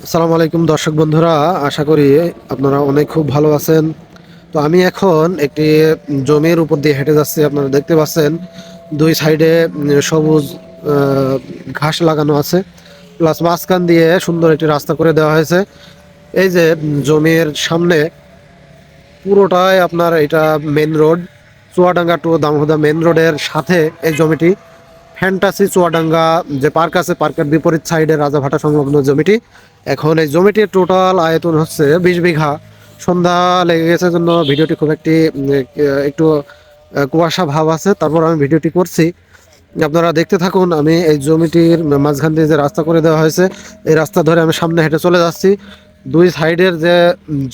আসসালামু আলাইকুম দর্শক বন্ধুরা, আশা করি আপনারা অনেক খুব ভালো আছেন। তো আমি এখন একটি জমির উপর দিয়ে হেঁটে যাচ্ছি। আপনারা দেখতে পাচ্ছেন দুই সাইডে সবুজ ঘাস লাগানো আছে, প্লাস মাঝখান দিয়ে সুন্দর একটি রাস্তা করে দেওয়া হয়েছে। এই যে জমির সামনে পুরোটাই আপনার এটা মেন রোড, চুয়াডাঙ্গা টু দামোদা মেন রোডের সাথে এই জমিটি। ফ্যান্টাসি চুয়াডাঙ্গা যে পার্ক আছে, পার্কের বিপরীত সাইডে রাজাভাটা সংলগ্ন জমিটি। এখন এই জমিটির টোটাল আয়তন হচ্ছে 20 বিঘা। সন্ধ্যা লেগে গেছে জন্য ভিডিওটি খুব একটু কুয়াশা ভাব আছে, তারপর আমি ভিডিওটি করছি। আপনারা দেখতে থাকুন। আমি এই জমিটির মাঝখান দিয়ে যে রাস্তা করে দেওয়া হয়েছে, এই রাস্তা ধরে আমি সামনে হেঁটে চলে যাচ্ছি। দুই সাইডের যে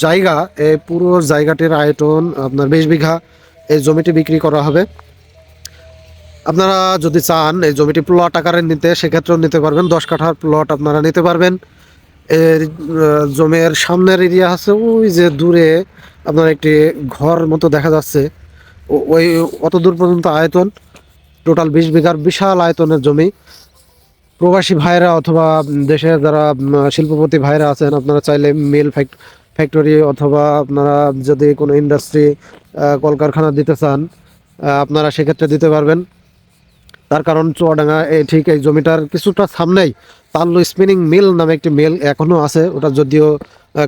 জায়গা, এই পুরো জায়গাটির আয়তন আপনার 20 বিঘা। এই জমিটি বিক্রি করা হবে। আপনারা যদি চান এই জমিটি প্লট আকারে নিতে, সেক্ষেত্রেও নিতে পারবেন। 10 কাঠার প্লট আপনারা নিতে পারবেন। এর জমির সামনের এরিয়া আছে, ওই যে দূরে আপনার একটি ঘর মতো দেখা যাচ্ছে। ওই অত দূর পর্যন্ত আয়তন টোটাল 20 বিঘার বিশাল আয়তনের জমি। প্রবাসী ভাইরা অথবা দেশের যারা শিল্পপতি ভাইরা আছেন, আপনারা চাইলে মিল ফ্যাক্টরি অথবা আপনারা যদি কোনো ইন্ডাস্ট্রি কলকারখানা দিতে চান, আপনারা সেক্ষেত্রে দিতে পারবেন। তার কারণ চুয়াডাঙ্গা ঠিক এই জমিটার কিছুটা সামনেই তাল্লু স্পিনিং মিল নামে একটি মিল এখনও আছে। ওটা যদিও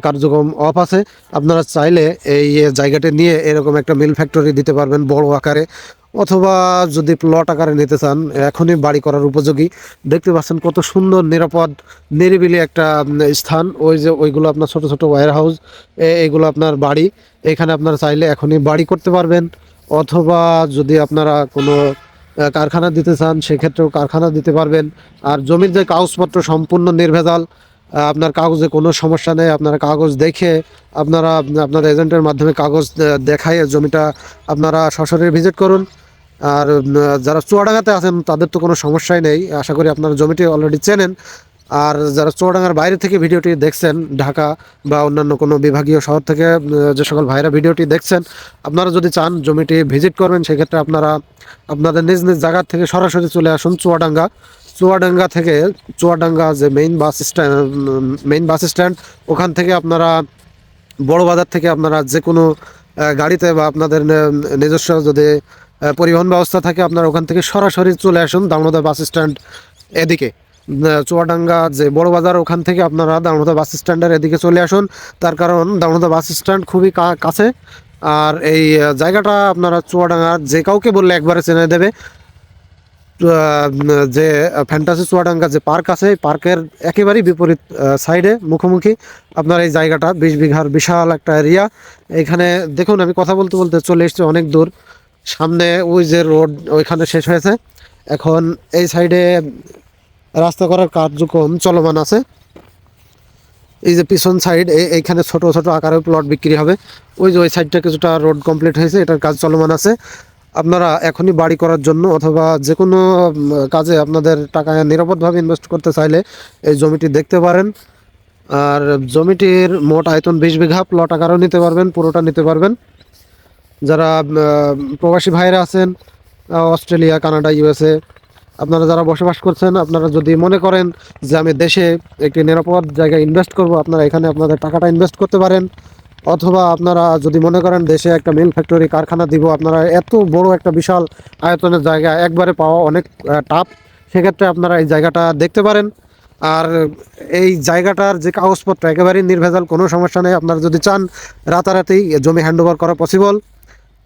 কার্যক্রম অফ আছে। আপনারা চাইলে এই জায়গাটি নিয়ে এরকম একটা মিল ফ্যাক্টরি দিতে পারবেন বড় আকারে, অথবা যদি প্লট আকারে নিতে চান এখনই বাড়ি করার উপযোগী। দেখতে পাচ্ছেন কত সুন্দর নিরাপদ নিরিবিলি একটা স্থান। ওই যে ওইগুলো আপনার ছোট ছোট ওয়্যার হাউস, এইগুলো আপনার বাড়ি। এখানে আপনারা চাইলে এখনই বাড়ি করতে পারবেন, অথবা যদি আপনারা কোনো কারখানা দিতে চান সেক্ষেত্রেও কারখানা দিতে পারবেন। আর জমির যে কাগজপত্র সম্পূর্ণ নির্ভেজাল, আপনার কাগজে কোনো সমস্যা নেই। আপনারা কাগজ দেখে আপনারা আপনার এজেন্টের মাধ্যমে কাগজ দেখায় জমিটা আপনারা সরাসরি ভিজিট করুন। আর যারা চুয়াডাঙ্গাতে আছেন তাদের তো কোনো সমস্যাই নেই, আশা করি আপনারা জমিটি অলরেডি চেনেন। আর যারা চুয়াডাঙ্গার বাইরে থেকে ভিডিওটি দেখছেন, ঢাকা বা অন্যান্য কোনো বিভাগীয় শহর থেকে যে সকল ভাইরা ভিডিওটি দেখছেন, আপনারা যদি চান জমিটি ভিজিট করবেন, সেক্ষেত্রে আপনারা আপনাদের নিজ নিজ জায়গা থেকে সরাসরি চলে আসুন চুয়াডাঙ্গা। চুয়াডাঙ্গা থেকে চুয়াডাঙ্গা যে মেইন বাস স্ট্যান্ড, ওখান থেকে আপনারা বড় বাজার থেকে আপনারা যে কোনো গাড়িতে বা আপনাদের নিজস্ব যদি পরিবহন ব্যবস্থা থাকে, আপনারা ওখান থেকে সরাসরি চলে আসুন দামোদর বাস স্ট্যান্ড এদিকে। চুয়াডাঙ্গা যে বড় বাজার, ওখান থেকে আপনারা দামোদর বাস স্ট্যান্ডের এদিকে চলে আসুন। তার কারণ দামোদর বাস স্ট্যান্ড খুবই কাছে। আর এই জায়গাটা আপনারা চুয়াডাঙ্গার যে কাউকে বললে একবারে চেনে দেবে। যে ফ্যান্টাসি চুয়াডাঙ্গা যে পার্ক আছে, এই পার্কের একেবারেই বিপরীত সাইডে মুখোমুখি আপনার এই জায়গাটা। 20 বিঘার বিশাল একটা এরিয়া। এখানে দেখুন, আমি কথা বলতে বলতে চলে এসেছি অনেক দূর। সামনে ওই যে রোড, ওইখানে শেষ হয়েছে। এখন এই সাইডে রাস্তা করার কার্যক্রম চলমান আছে। এই যে পিছন সাইড, এইখানে ছোট ছোট আকারে প্লট বিক্রি হবে। ওই যে ওই সাইডটা কিছুটা রোড কমপ্লিট হয়েছে, এটার কাজ চলমান আছে। আপনারা এখনই বাড়ি করার জন্য অথবা যে কোনো কাজে আপনাদের টাকা নিরাপদভাবে ইনভেস্ট করতে চাইলে এই জমিটি দেখতে পারেন। আর জমিটির মোট আয়তন 20 বিঘা। প্লট আকারেও নিতে পারবেন, পুরোটা নিতে পারবেন। যারা প্রবাসী ভাইরা আছেন অস্ট্রেলিয়া, কানাডা, ইউএসএ, আপনারা যারা বসবাস করছেন, আপনারা যদি মনে করেন যে আমি দেশে একটি নিরাপদ জায়গায় ইনভেস্ট করব, আপনারা এখানে আপনাদের টাকাটা ইনভেস্ট করতে পারেন। অথবা আপনারা যদি মনে করেন দেশে একটা মিল ফ্যাক্টরি কারখানা দিব, আপনারা এত বড় একটা বিশাল আয়তনের জায়গা একবারে পাওয়া অনেক টাফ, সেক্ষেত্রে আপনারা এই জায়গাটা দেখতে পারেন। আর এই জায়গাটার যে কাগজপত্র একেবারেই নির্ভেজাল, কোনো সমস্যা নেই। আপনারা যদি চান রাতারাতি জমি হ্যান্ডওভার করা পসিবল।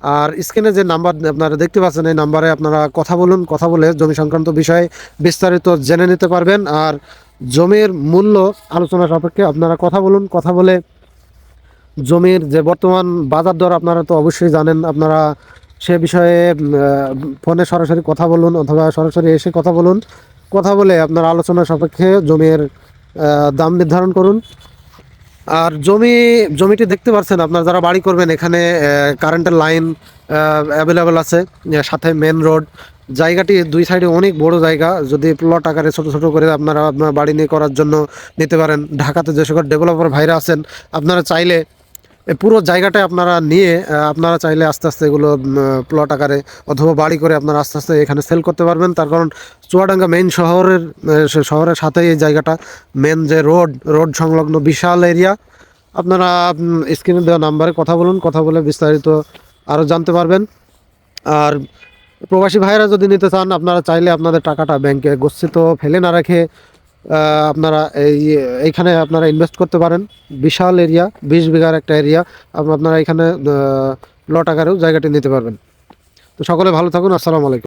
আর স্ক্রিনে যে নাম্বার আপনারা দেখতে পাচ্ছেন, এই নাম্বারে আপনারা কথা বলুন, কথা বলে জমি সংক্রান্ত বিষয়ে বিস্তারিত জেনে নিতে পারবেন। আর জমির মূল্য আলোচনা সাপেক্ষে আপনারা কথা বলুন, কথা বলে জমির যে বর্তমান বাজার দর আপনারা তো অবশ্যই জানেন, আপনারা সে বিষয়ে ফোনে সরাসরি কথা বলুন অথবা সরাসরি এসে কথা বলুন। কথা বলে আপনার আলোচনা সাপেক্ষে জমির দাম নির্ধারণ করুন। আর জমিটি দেখতে পাচ্ছেন, আপনারা যারা বাড়ি করবেন, এখানে কারেন্টের লাইন অ্যাভেলেবেল আছে, সাথে মেন রোড। জায়গাটি দুই সাইডে অনেক বড় জায়গা। যদি প্লট আকারে ছোট ছোট করে আপনারা আপনার বাড়ি নিয়ে করার জন্য নিতে পারেন। ঢাকাতে যে সকল ডেভেলপার ভাইরা আছেন, আপনারা চাইলে এই পুরো জায়গাটায় আপনারা নিয়ে আপনারা চাইলে আস্তে আস্তে এগুলো প্লট আকারে অথবা বাড়ি করে আপনারা আস্তে আস্তে এখানে সেল করতে পারবেন। তার কারণ চুয়াডাঙ্গা মেইন শহরের শহরের সাথেই এই জায়গাটা, মেন যে রোড সংলগ্ন বিশাল এরিয়া। আপনারা স্ক্রিনে দেওয়া নাম্বারে কথা বলুন, কথা বলে বিস্তারিত আরও জানতে পারবেন। আর প্রবাসী ভাইয়েরা যদি নিতে চান, আপনারা চাইলে আপনাদের টাকাটা ব্যাংকে গচ্ছিত ফেলে না রেখে আপনারা এইখানে আপনারা ইনভেস্ট করতে পারেন। বিশাল এরিয়া, 20 বিঘার একটা এরিয়া, আপনারা এখানে প্লট আকারেও জায়গাটি নিতে পারবেন। তো সকলে ভালো থাকুন, আসসালামু আলাইকুম।